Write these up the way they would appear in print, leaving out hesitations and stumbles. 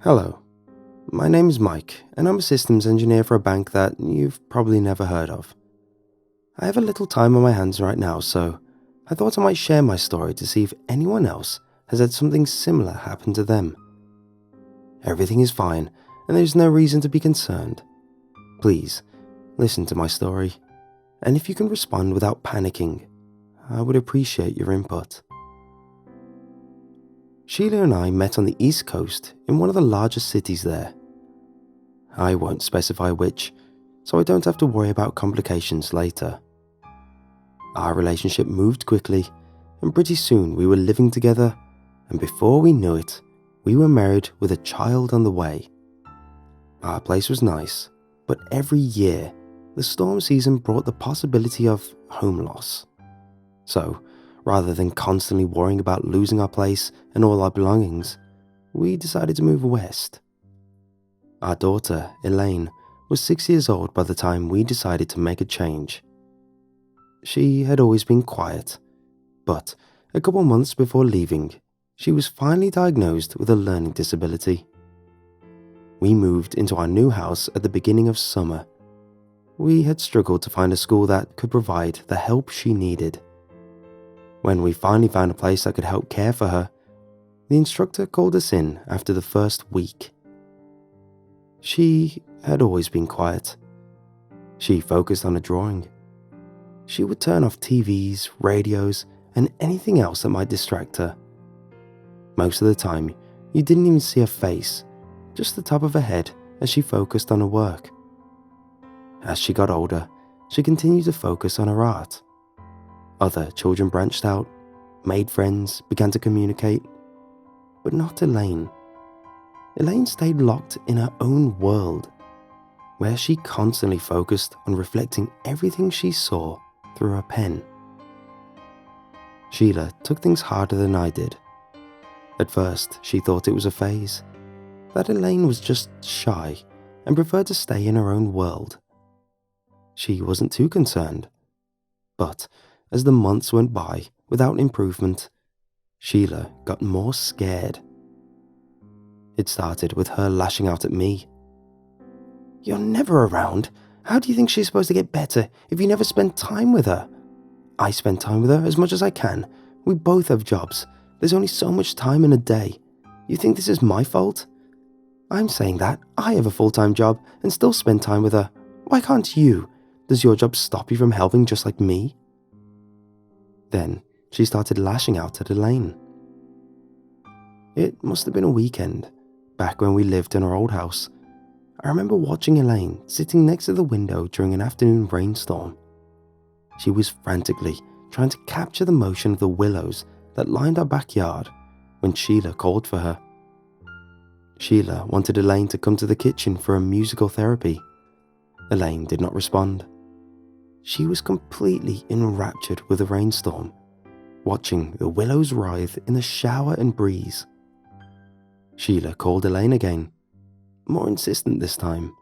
Hello, my name is Mike, and I'm a systems engineer for a bank that you've probably never heard of. I have a little time on my hands right now, so I thought I might share my story to see if anyone else has had something similar happen to them. Everything is fine, and there's no reason to be concerned. Please, listen to my story, and if you can respond without panicking, I would appreciate your input. Sheila and I met on the East Coast in one of the largest cities there. I won't specify which, so I don't have to worry about complications later. Our relationship moved quickly, and pretty soon we were living together, and before we knew it, we were married with a child on the way. Our place was nice, but every year, the storm season brought the possibility of home loss. So, rather than constantly worrying about losing our place and all our belongings, we decided to move west. Our daughter, Elaine, was 6 years old by the time we decided to make a change. She had always been quiet, but a couple months before leaving, she was finally diagnosed with a learning disability. We moved into our new house at the beginning of summer. We had struggled to find a school that could provide the help she needed. When we finally found a place that could help care for her, the instructor called us in after the first week. She had always been quiet. She focused on her drawing. She would turn off TVs, radios, and anything else that might distract her. Most of the time, you didn't even see her face, just the top of her head as she focused on her work. As she got older, she continued to focus on her art. Other children branched out, made friends, began to communicate, but not Elaine. Elaine stayed locked in her own world, where she constantly focused on reflecting everything she saw through her pen. Sheila took things harder than I did. At first, she thought it was a phase, that Elaine was just shy and preferred to stay in her own world. She wasn't too concerned, but as the months went by without improvement, Sheila got more scared. It started with her lashing out at me. "You're never around. How do you think she's supposed to get better if you never spend time with her? I spend time with her as much as I can. We both have jobs. There's only so much time in a day. You think this is my fault? I'm saying that I have a full-time job and still spend time with her. Why can't you? Does your job stop you from helping just like me?" Then she started lashing out at Elaine. It must have been a weekend, back when we lived in our old house. I remember watching Elaine sitting next to the window during an afternoon rainstorm. She was frantically trying to capture the motion of the willows that lined our backyard when Sheila called for her. Sheila wanted Elaine to come to the kitchen for a musical therapy. Elaine did not respond. She was completely enraptured with the rainstorm, watching the willows writhe in the shower and breeze. Sheila called Elaine again, more insistent this time.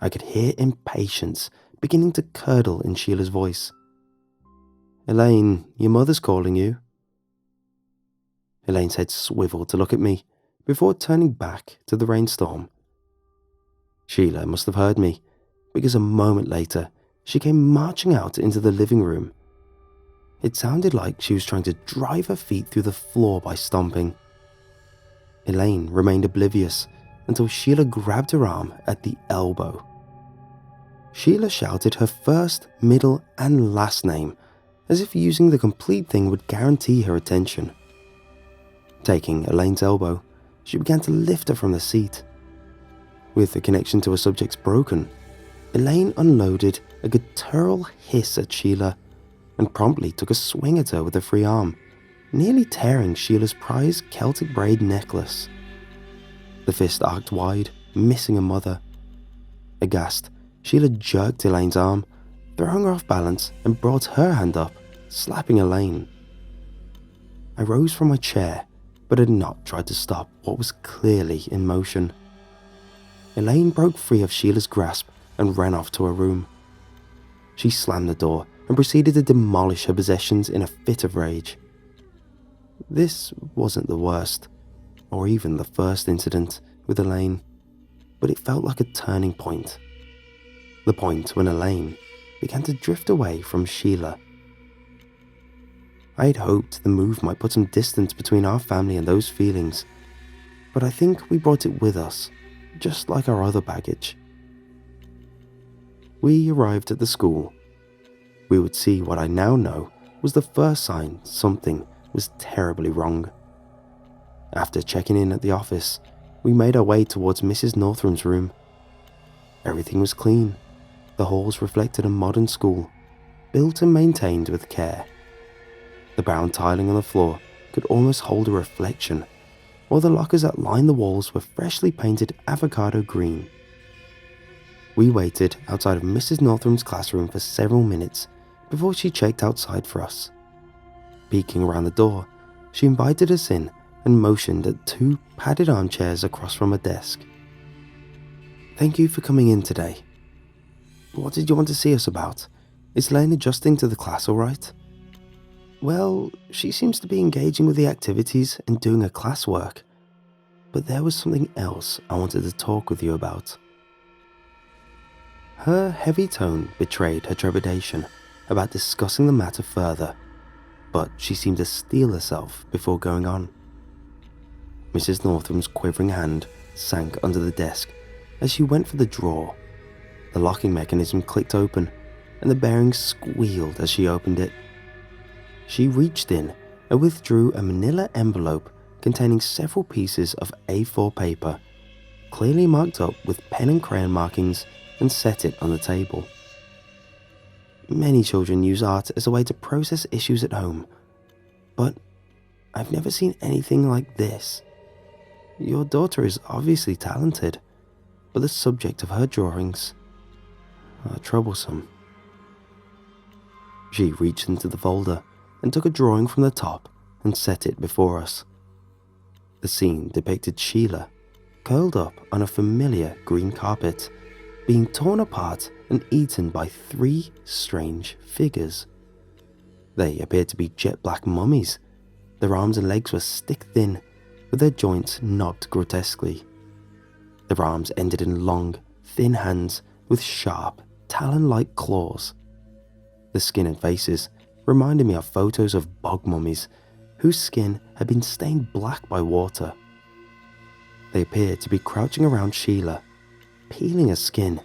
I could hear impatience beginning to curdle in Sheila's voice. "Elaine, your mother's calling you." Elaine's head swiveled to look at me before turning back to the rainstorm. Sheila must have heard me, because a moment later, she came marching out into the living room. It sounded like she was trying to drive her feet through the floor by stomping. Elaine remained oblivious until Sheila grabbed her arm at the elbow. Sheila shouted her first, middle, and last name, as if using the complete thing would guarantee her attention. Taking Elaine's elbow, she began to lift her from the seat. With the connection to her subjects broken, Elaine unloaded a guttural hiss at Sheila and promptly took a swing at her with her free arm, nearly tearing Sheila's prized Celtic braid necklace. The fist arced wide, missing her mother. Aghast, Sheila jerked Elaine's arm, throwing her off balance, and brought her hand up, slapping Elaine. I rose from my chair, but had not tried to stop what was clearly in motion. Elaine broke free of Sheila's grasp and ran off to her room. She slammed the door and proceeded to demolish her possessions in a fit of rage. This wasn't the worst, or even the first incident with Elaine, but it felt like a turning point. The point when Elaine began to drift away from Sheila. I had hoped the move might put some distance between our family and those feelings, but I think we brought it with us, just like our other baggage. We arrived at the school. We would see what I now know was the first sign something was terribly wrong. After checking in at the office, we made our way towards Mrs. Northrum's room. Everything was clean. The halls reflected a modern school, built and maintained with care. The brown tiling on the floor could almost hold a reflection, while the lockers that lined the walls were freshly painted avocado green. We waited outside of Mrs. Northrum's classroom for several minutes before she checked outside for us. Peeking around the door, she invited us in and motioned at 2 padded armchairs across from her desk. "Thank you for coming in today. What did you want to see us about? Is Lane adjusting to the class all right?" "Well, she seems to be engaging with the activities and doing her classwork. But there was something else I wanted to talk with you about." Her heavy tone betrayed her trepidation about discussing the matter further, but she seemed to steel herself before going on. Mrs. Northrum's quivering hand sank under the desk as she went for the drawer. The locking mechanism clicked open, and the bearings squealed as she opened it. She reached in and withdrew a manila envelope containing several pieces of A4 paper, clearly marked up with pen and crayon markings, and set it on the table. "Many children use art as a way to process issues at home, but I've never seen anything like this. Your daughter is obviously talented, but the subject of her drawings are troublesome." She reached into the folder and took a drawing from the top and set it before us. The scene depicted Sheila, curled up on a familiar green carpet, being torn apart and eaten by 3 strange figures. They appeared to be jet black mummies. Their arms and legs were stick-thin, with their joints knobbed grotesquely. Their arms ended in long, thin hands with sharp, talon-like claws. The skin and faces reminded me of photos of bog mummies whose skin had been stained black by water. They appeared to be crouching around Sheila, peeling her skin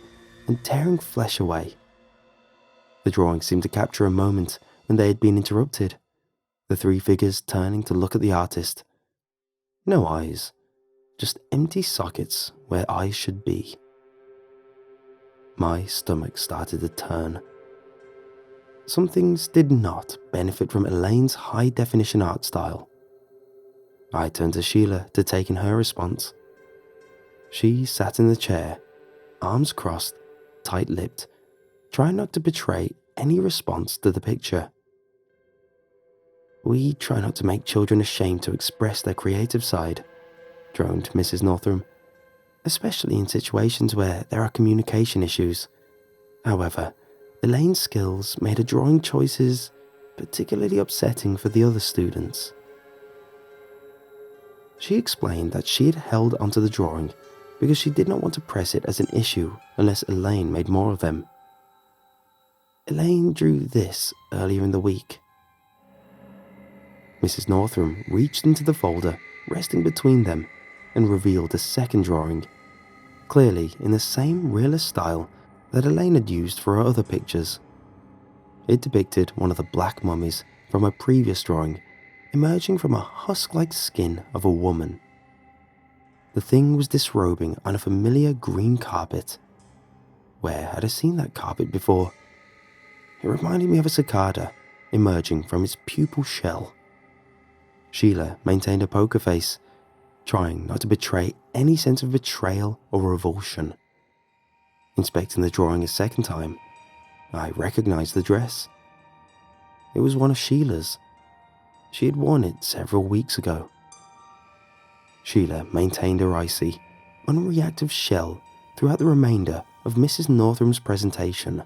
and tearing flesh away. The drawing seemed to capture a moment when they had been interrupted, the 3 figures turning to look at the artist. No eyes, just empty sockets where eyes should be. My stomach started to turn. Some things did not benefit from Elaine's high-definition art style. I turned to Sheila to take in her response. She sat in the chair, arms crossed, tight-lipped, trying not to betray any response to the picture. "We try not to make children ashamed to express their creative side," droned Mrs. Northrum, "especially in situations where there are communication issues. However, Elaine's skills made her drawing choices particularly upsetting for the other students." She explained that she had held onto the drawing because she did not want to press it as an issue unless Elaine made more of them. "Elaine drew this earlier in the week." Mrs. Northrum reached into the folder resting between them and revealed a second drawing, clearly in the same realist style that Elaine had used for her other pictures. It depicted one of the black mummies from her previous drawing emerging from a husk-like skin of a woman. The thing was disrobing on a familiar green carpet. Where had I seen that carpet before? It reminded me of a cicada emerging from its pupal shell. Sheila maintained a poker face, trying not to betray any sense of betrayal or revulsion. Inspecting the drawing a second time, I recognized the dress. It was one of Sheila's. She had worn it several weeks ago. Sheila maintained her icy, unreactive shell throughout the remainder of Mrs. Northrum's presentation.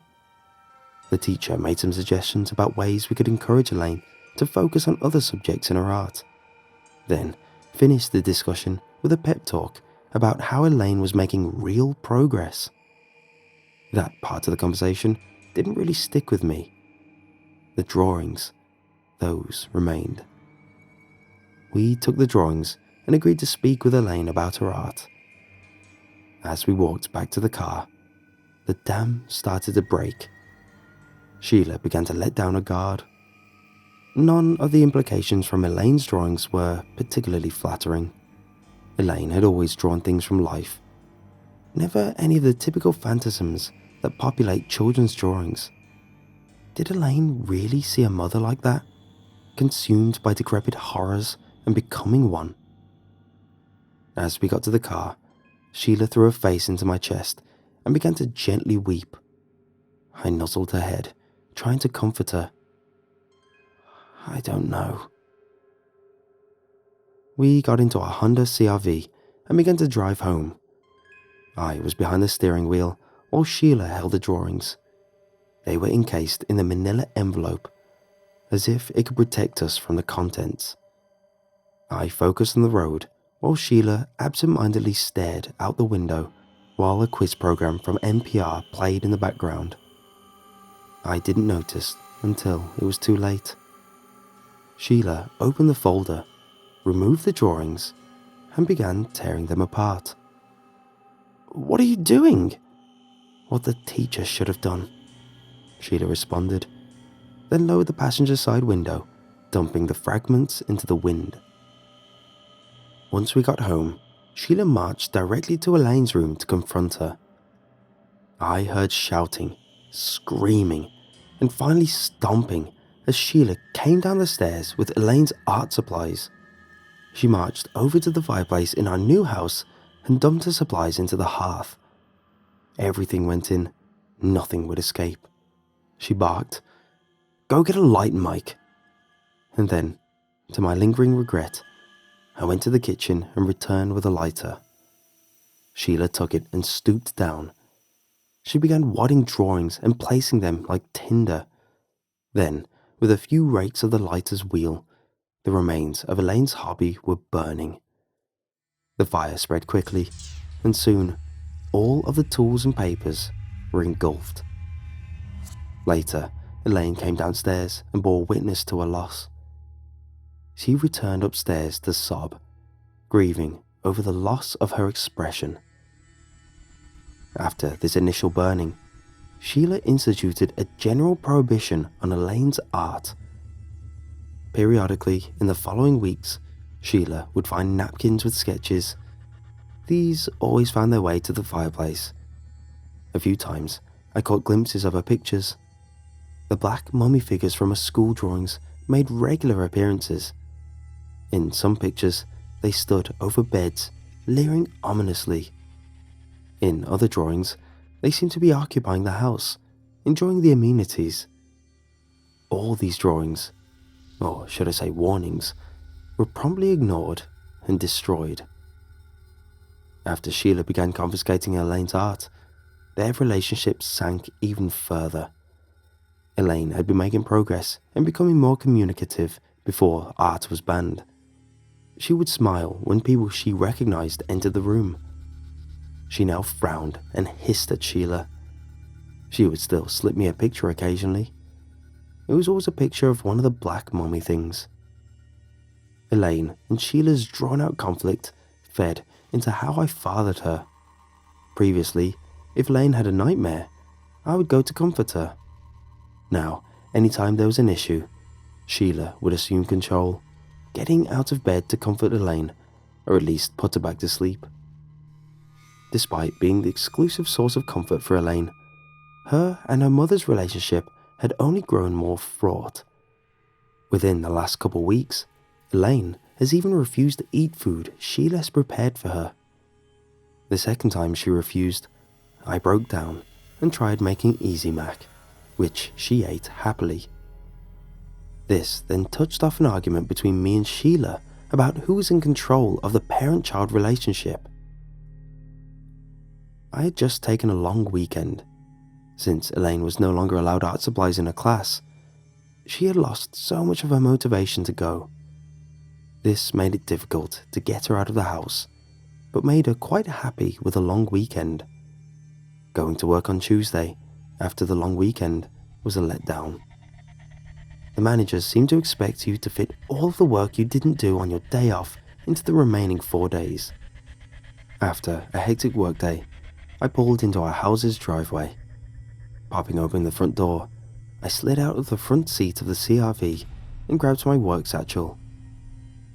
The teacher made some suggestions about ways we could encourage Elaine to focus on other subjects in her art. Then, finished the discussion with a pep talk about how Elaine was making real progress. That part of the conversation didn't really stick with me. The drawings, those remained. We took the drawings and agreed to speak with Elaine about her art. As we walked back to the car, the dam started to break. Sheila began to let down her guard. None of the implications from Elaine's drawings were particularly flattering. Elaine had always drawn things from life, never any of the typical phantasms that populate children's drawings. Did Elaine really see a mother like that, consumed by decrepit horrors and becoming one? As we got to the car, Sheila threw her face into my chest and began to gently weep. I nuzzled her head, trying to comfort her. I don't know. We got into a Honda CR-V and began to drive home. I was behind the steering wheel while Sheila held the drawings. They were encased in a manila envelope, as if it could protect us from the contents. I focused on the road while Sheila absent-mindedly stared out the window while a quiz program from NPR played in the background. I didn't notice until it was too late. Sheila opened the folder, removed the drawings, and began tearing them apart. "What are you doing?" "What the teacher should have done," Sheila responded, then lowered the passenger side window, dumping the fragments into the wind. Once we got home, Sheila marched directly to Elaine's room to confront her. I heard shouting, screaming, and finally stomping as Sheila came down the stairs with Elaine's art supplies. She marched over to the fireplace in our new house and dumped her supplies into the hearth. Everything went in, nothing would escape. She barked, "Go get a light, Mike." And then, to my lingering regret, I went to the kitchen and returned with a lighter. Sheila took it and stooped down. She began wadding drawings and placing them like tinder. Then, with a few rakes of the lighter's wheel, the remains of Elaine's hobby were burning. The fire spread quickly, and soon, all of the tools and papers were engulfed. Later, Elaine came downstairs and bore witness to her loss. She returned upstairs to sob, grieving over the loss of her expression. After this initial burning, Sheila instituted a general prohibition on Elaine's art. Periodically, in the following weeks, Sheila would find napkins with sketches. These always found their way to the fireplace. A few times, I caught glimpses of her pictures. The black mummy figures from her school drawings made regular appearances. In some pictures, they stood over beds, leering ominously. In other drawings, they seemed to be occupying the house, enjoying the amenities. All these drawings, or should I say warnings, were promptly ignored and destroyed. After Sheila began confiscating Elaine's art, their relationship sank even further. Elaine had been making progress and becoming more communicative before art was banned. She would smile when people she recognized entered the room. She now frowned and hissed at Sheila. She would still slip me a picture occasionally. It was always a picture of one of the black mummy things. Elaine and Sheila's drawn-out conflict fed into how I fathered her. Previously, if Elaine had a nightmare, I would go to comfort her. Now, anytime there was an issue, Sheila would assume control, getting out of bed to comfort Elaine, or at least put her back to sleep. Despite being the exclusive source of comfort for Elaine, her and her mother's relationship had only grown more fraught. Within the last couple weeks, Elaine has even refused to eat food Sheila has prepared for her. The second time she refused, I broke down and tried making Easy Mac, which she ate happily. This then touched off an argument between me and Sheila about who was in control of the parent-child relationship. I had just taken a long weekend. Since Elaine was no longer allowed art supplies in her class, she had lost so much of her motivation to go. This made it difficult to get her out of the house, but made her quite happy with a long weekend. Going to work on Tuesday after the long weekend was a letdown. The managers seem to expect you to fit all of the work you didn't do on your day off into the remaining 4 days. After a hectic workday, I pulled into our house's driveway. Popping open the front door, I slid out of the front seat of the CRV and grabbed my work satchel.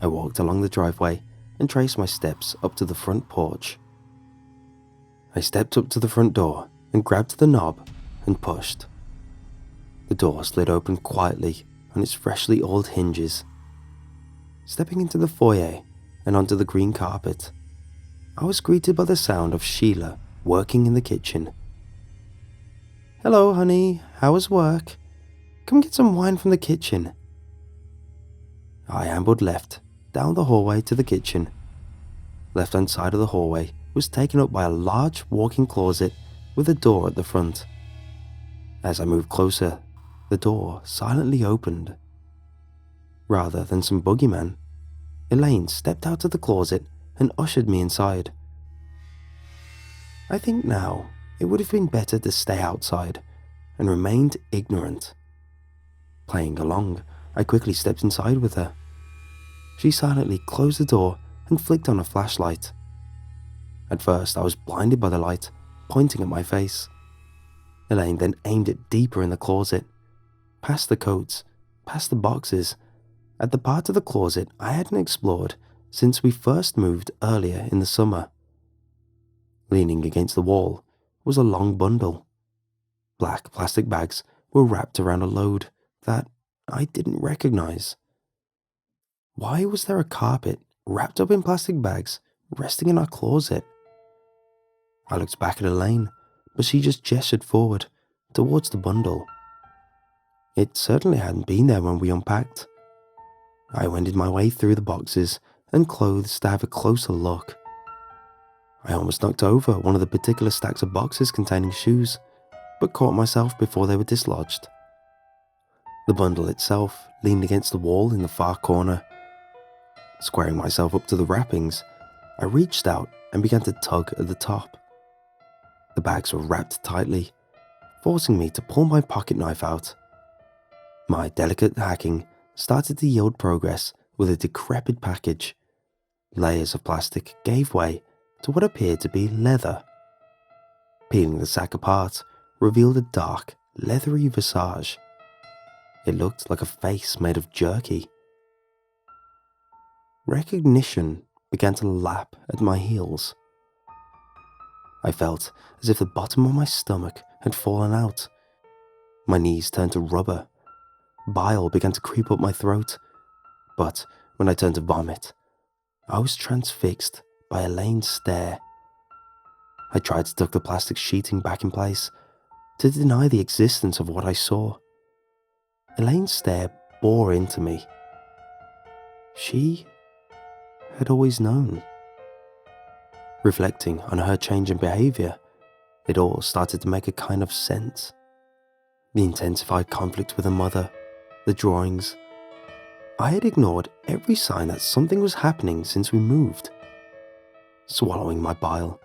I walked along the driveway and traced my steps up to the front porch. I stepped up to the front door and grabbed the knob and pushed. The door slid open quietly on its freshly oiled hinges. Stepping into the foyer and onto the green carpet, I was greeted by the sound of Sheila working in the kitchen. "Hello, honey. How was work? Come get some wine from the kitchen." I ambled left, down the hallway to the kitchen. Left-hand side of the hallway was taken up by a large walk-in closet with a door at the front. As I moved closer, the door silently opened. Rather than some boogeyman, Elaine stepped out of the closet and ushered me inside. I think now it would have been better to stay outside and remained ignorant. Playing along, I quickly stepped inside with her. She silently closed the door and flicked on a flashlight. At first, I was blinded by the light pointing at my face. Elaine then aimed it deeper in the closet, past the coats, past the boxes, at the part of the closet I hadn't explored since we first moved earlier in the summer. Leaning against the wall was a long bundle. Black plastic bags were wrapped around a load that I didn't recognize. Why was there a carpet wrapped up in plastic bags resting in our closet? I looked back at Elaine, but she just gestured forward towards the bundle. It certainly hadn't been there when we unpacked. I wended my way through the boxes and clothes to have a closer look. I almost knocked over one of the particular stacks of boxes containing shoes, but caught myself before they were dislodged. The bundle itself leaned against the wall in the far corner. Squaring myself up to the wrappings, I reached out and began to tug at the top. The bags were wrapped tightly, forcing me to pull my pocket knife out. My delicate hacking started to yield progress with a decrepit package. Layers of plastic gave way to what appeared to be leather. Peeling the sack apart revealed a dark, leathery visage. It looked like a face made of jerky. Recognition began to lap at my heels. I felt as if the bottom of my stomach had fallen out. My knees turned to rubber. Bile began to creep up my throat. But when I turned to vomit, I was transfixed by Elaine's stare. I tried to tuck the plastic sheeting back in place to deny the existence of what I saw. Elaine's stare bore into me. She had always known. Reflecting on her change in behavior, it all started to make a kind of sense. The intensified conflict with her mother, the drawings. I had ignored every sign that something was happening since we moved. Swallowing my bile,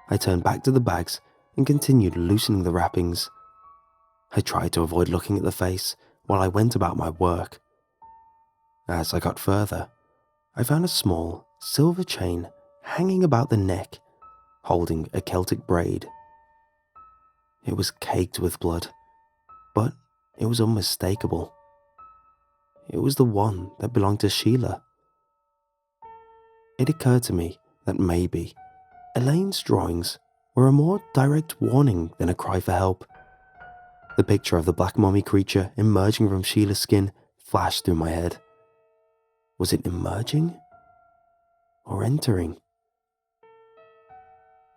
I turned back to the bags and continued loosening the wrappings. I tried to avoid looking at the face while I went about my work. As I got further, I found a small silver chain hanging about the neck, holding a Celtic braid. It was caked with blood, but it was unmistakable. It was the one that belonged to Sheila. It occurred to me that maybe Elaine's drawings were a more direct warning than a cry for help. The picture of the black mummy creature emerging from Sheila's skin flashed through my head. Was it emerging or entering?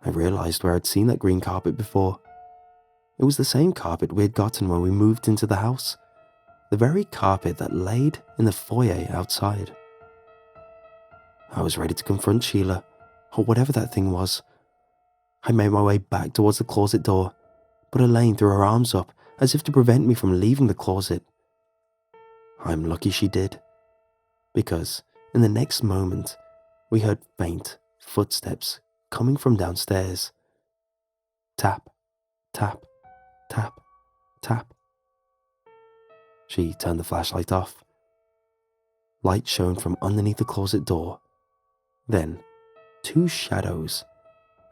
I realized where I'd seen that green carpet before. It was the same carpet we had gotten when we moved into the house, the very carpet that laid in the foyer outside. I was ready to confront Sheila, or whatever that thing was. I made my way back towards the closet door, but Elaine threw her arms up as if to prevent me from leaving the closet. I'm lucky she did, because In the next moment, we heard faint footsteps coming from downstairs. Tap, tap, tap, tap. She turned the flashlight off. Light shone from underneath the closet door. Then, two shadows,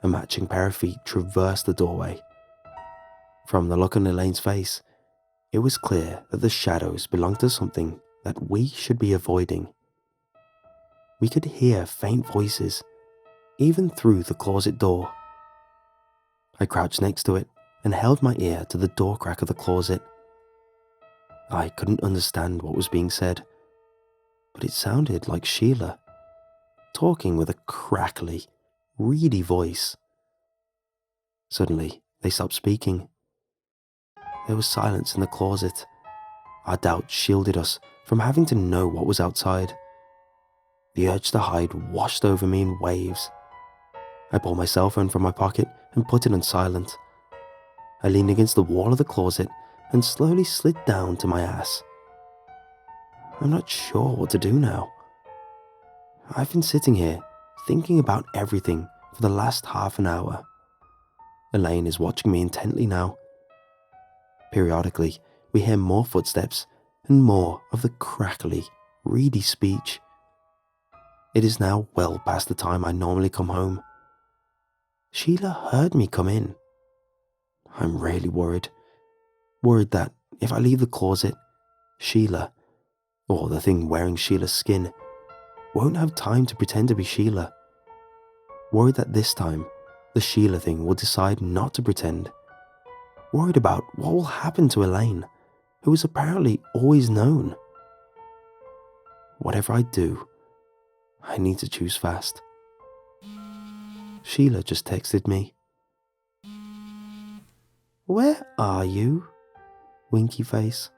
a matching pair of feet, traversed the doorway. From the look on Elaine's face, it was clear that the shadows belonged to something that we should be avoiding. We could hear faint voices, even through the closet door. I crouched next to it and held my ear to the door crack of the closet. I couldn't understand what was being said, but it sounded like Sheila, talking with a crackly, reedy voice. Suddenly, they stopped speaking. There was silence in the closet. Our doubt shielded us from having to know what was outside. The urge to hide washed over me in waves. I pulled my cell phone from my pocket and put it on silent. I leaned against the wall of the closet and slowly slid down to my ass. I'm not sure what to do now. I've been sitting here thinking about everything for the last half an hour. Elaine is watching me intently now. Periodically, we hear more footsteps and more of the crackly, reedy speech. It is now well past the time I normally come home. Sheila heard me come in. I'm really worried. Worried that if I leave the closet, Sheila, or the thing wearing Sheila's skin, won't have time to pretend to be Sheila. Worried that this time, the Sheila thing will decide not to pretend. Worried about what will happen to Elaine, who is apparently always known. Whatever I do, I need to choose fast. Sheila just texted me. "Where are you? Winky face."